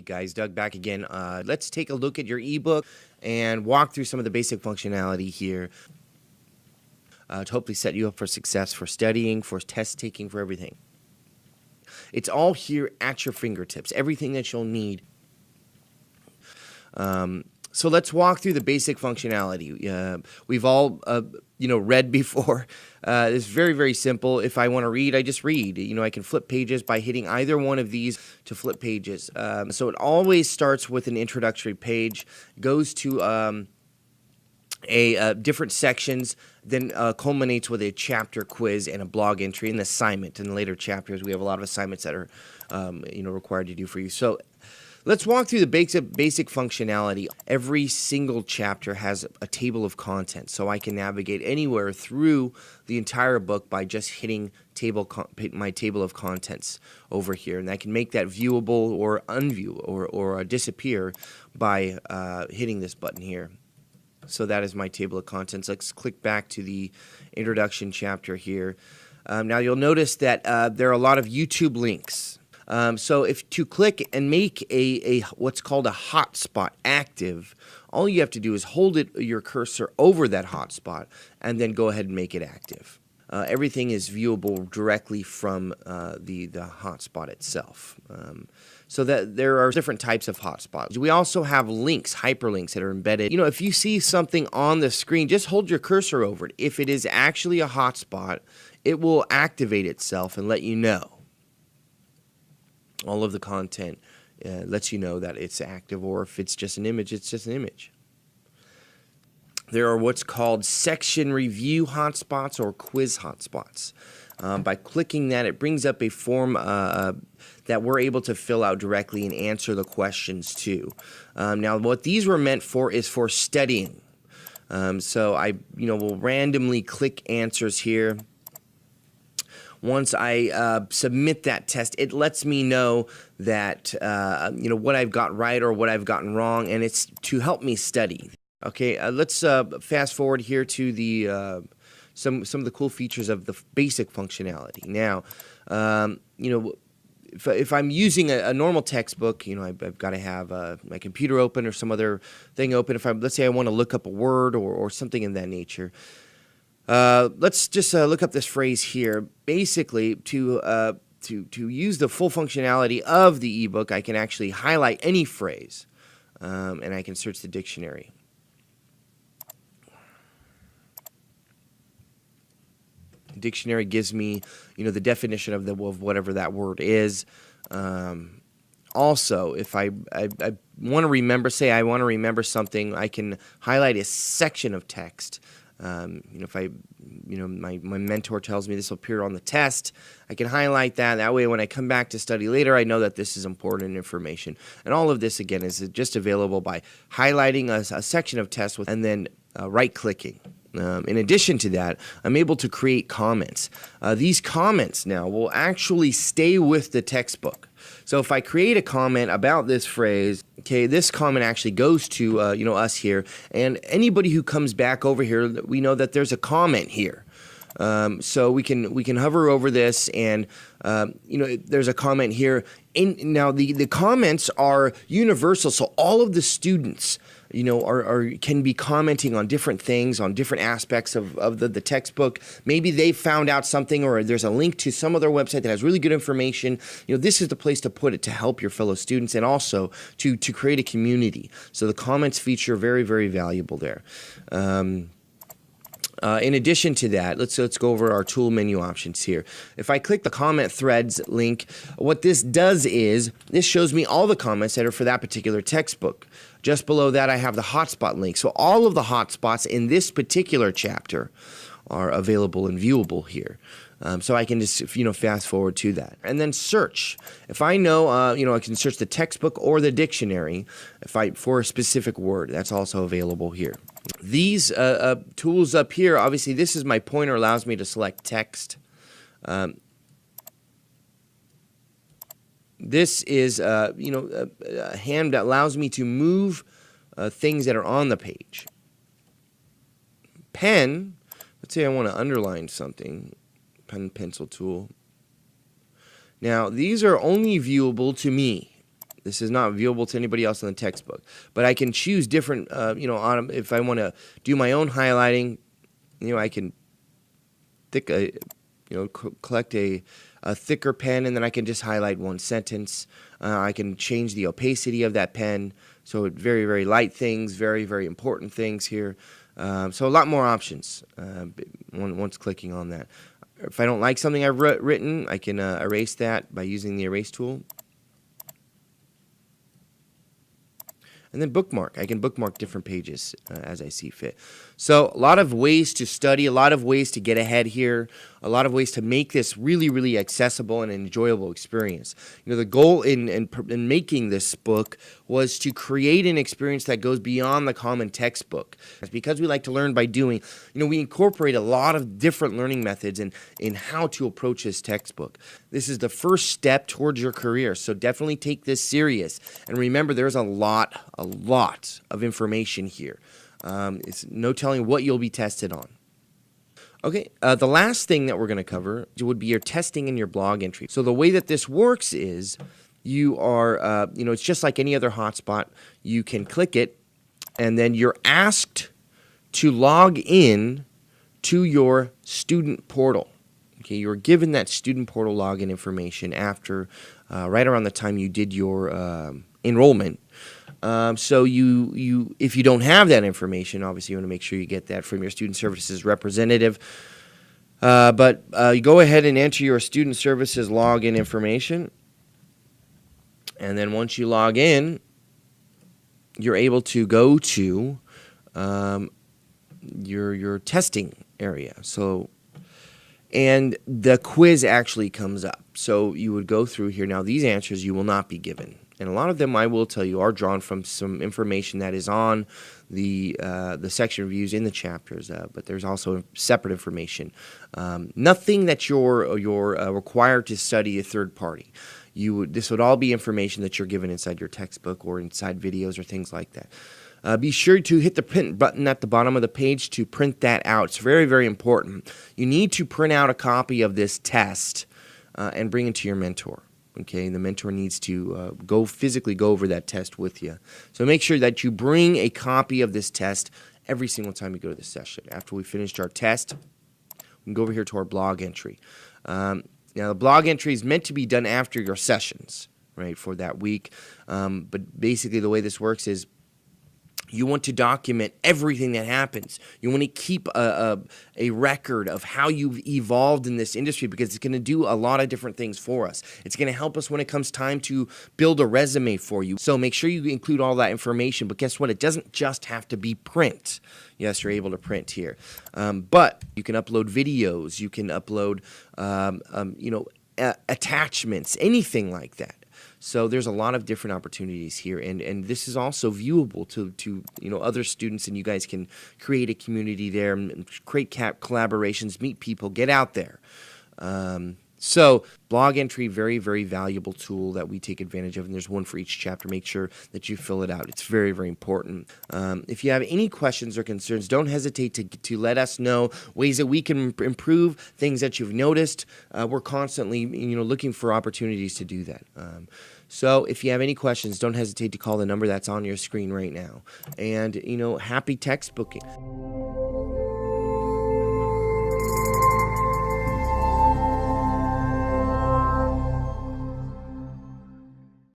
guys, Doug back again. Let's take a look at your ebook and walk through some of the basic functionality here to hopefully set you up for success for studying, for test taking, for everything. It's all here at your fingertips, everything that you'll need. So let's walk through the basic functionality. We've all, read before. It's very, very simple. If I want to read, I just read. I can flip pages by hitting either one of these to flip pages. So it always starts with an introductory page, goes to different sections, then culminates with a chapter quiz and a blog entry and assignment. In the later chapters, we have a lot of assignments that are, required to do for you. So let's walk through the basic functionality. Every single chapter has a table of contents, so I can navigate anywhere through the entire book by just hitting my table of contents over here, and I can make that viewable or unview or disappear by hitting this button here. So that is my table of contents. Let's click back to the introduction chapter here. Now you'll notice that there are a lot of YouTube links. So if to click and make a what's called a hotspot active, all you have to do is hold your cursor over that hotspot and then go ahead and make it active. Everything is viewable directly from the hotspot itself. So that there are different types of hotspots. We also have links, hyperlinks that are embedded. If you see something on the screen, just hold your cursor over it. If it is actually a hotspot, it will activate itself and let you know. All of the content lets you know that it's active, or if it's just an image, it's just an image. There are what's called section review hotspots or quiz hotspots. By clicking that, it brings up a form that we're able to fill out directly and answer the questions to. Now, what these were meant for is for studying. So I, will randomly click answers here. Once I submit that test, it lets me know that what I've got right or what I've gotten wrong, and it's to help me study. Okay, let's fast forward here to the some of the cool features of the basic functionality. Now, if I'm using a normal textbook, I've got to have my computer open or some other thing open. Let's say I want to look up a word or something in that nature. Let's just look up this phrase here. Basically, to use the full functionality of the ebook, I can actually highlight any phrase, and I can search the dictionary. The dictionary gives me, the definition of whatever that word is. Also, if I want to remember, say I want to remember something, I can highlight a section of text. If my mentor tells me this will appear on the test, I can highlight that. That way, when I come back to study later, I know that this is important information. And all of this, again, is just available by highlighting a section of text and then right-clicking. In addition to that, I'm able to create comments. These comments now will actually stay with the textbook. So if I create a comment about this phrase, okay, this comment actually goes to us here, and anybody who comes back over here, we know that there's a comment here. So we can hover over this, and there's a comment here. Now the comments are universal, so all of the students can be commenting on different things, on different aspects of the textbook. Maybe they found out something, or there's a link to some other website that has really good information. This is the place to put it to help your fellow students, and also to create a community. So the comments feature very, very valuable there. In addition to that, let's go over our tool menu options here. If I click the comment threads link, what this does is this shows me all the comments that are for that particular textbook. Just below that, I have the hotspot link. So all of the hotspots in this particular chapter are available and viewable here. So I can just fast forward to that. And then search. If I know, I can search the textbook or the dictionary for a specific word. That's also available here. These tools up here, obviously this is my pointer, allows me to select text. This is a hand that allows me to move things that are on the page. Pen, let's say I want to underline something. Pen and pencil tool. Now these are only viewable to me. This is not viewable to anybody else in the textbook. But I can choose different, if I want to do my own highlighting, I can collect a thicker pen, and then I can just highlight one sentence. I can change the opacity of that pen, so very, very light things, very, very important things here. So a lot more options once clicking on that. If I don't like something I've written, I can erase that by using the erase tool. And then bookmark. I can bookmark different pages as I see fit. So a lot of ways to study, a lot of ways to get ahead here, a lot of ways to make this really, really accessible and enjoyable experience. The goal in making this book was to create an experience that goes beyond the common textbook. Because we like to learn by doing, we incorporate a lot of different learning methods in how to approach this textbook. This is the first step towards your career, so definitely take this serious. And remember, there's a lot of information here. It's no telling what you'll be tested on. Okay, the last thing that we're going to cover would be your testing and your blog entry. So the way that this works is you are, it's just like any other hotspot. You can click it, and then you're asked to log in to your student portal. Okay, you're given that student portal login information after, right around the time you did your enrollment. So if you don't have that information, obviously you want to make sure you get that from your student services representative. But you go ahead and enter your student services login information, and then once you log in, you're able to go to your testing area. And the quiz actually comes up. So you would go through here. Now, these answers you will not be given. And a lot of them, I will tell you, are drawn from some information that is on the section reviews in the chapters, but there's also separate information. Nothing that you're required to study a third party. This would all be information that you're given inside your textbook or inside videos or things like that. Be sure to hit the print button at the bottom of the page to print that out. It's very, very important. You need to print out a copy of this test and bring it to your mentor. Okay, the mentor needs to physically go over that test with you. So make sure that you bring a copy of this test every single time you go to the session. After we finished our test, we can go over here to our blog entry. Now, the blog entry is meant to be done after your sessions, right, for that week. But basically the way this works is you want to document everything that happens. You want to keep a record of how you've evolved in this industry, because it's going to do a lot of different things for us. It's going to help us when it comes time to build a resume for you. So make sure you include all that information. But guess what? It doesn't just have to be print. Yes, you're able to print here. But you can upload videos. You can upload, attachments, anything like that. So there's a lot of different opportunities here, and this is also viewable to other students, and you guys can create a community there, and create collaborations, meet people, get out there. So blog entry, very, very valuable tool that we take advantage of, and there's one for each chapter. Make sure that you fill it out. It's very, very important. If you have any questions or concerns, don't hesitate to let us know ways that we can improve, things that you've noticed. We're constantly looking for opportunities to do that. So if you have any questions, don't hesitate to call the number that's on your screen right now. And happy textbooking.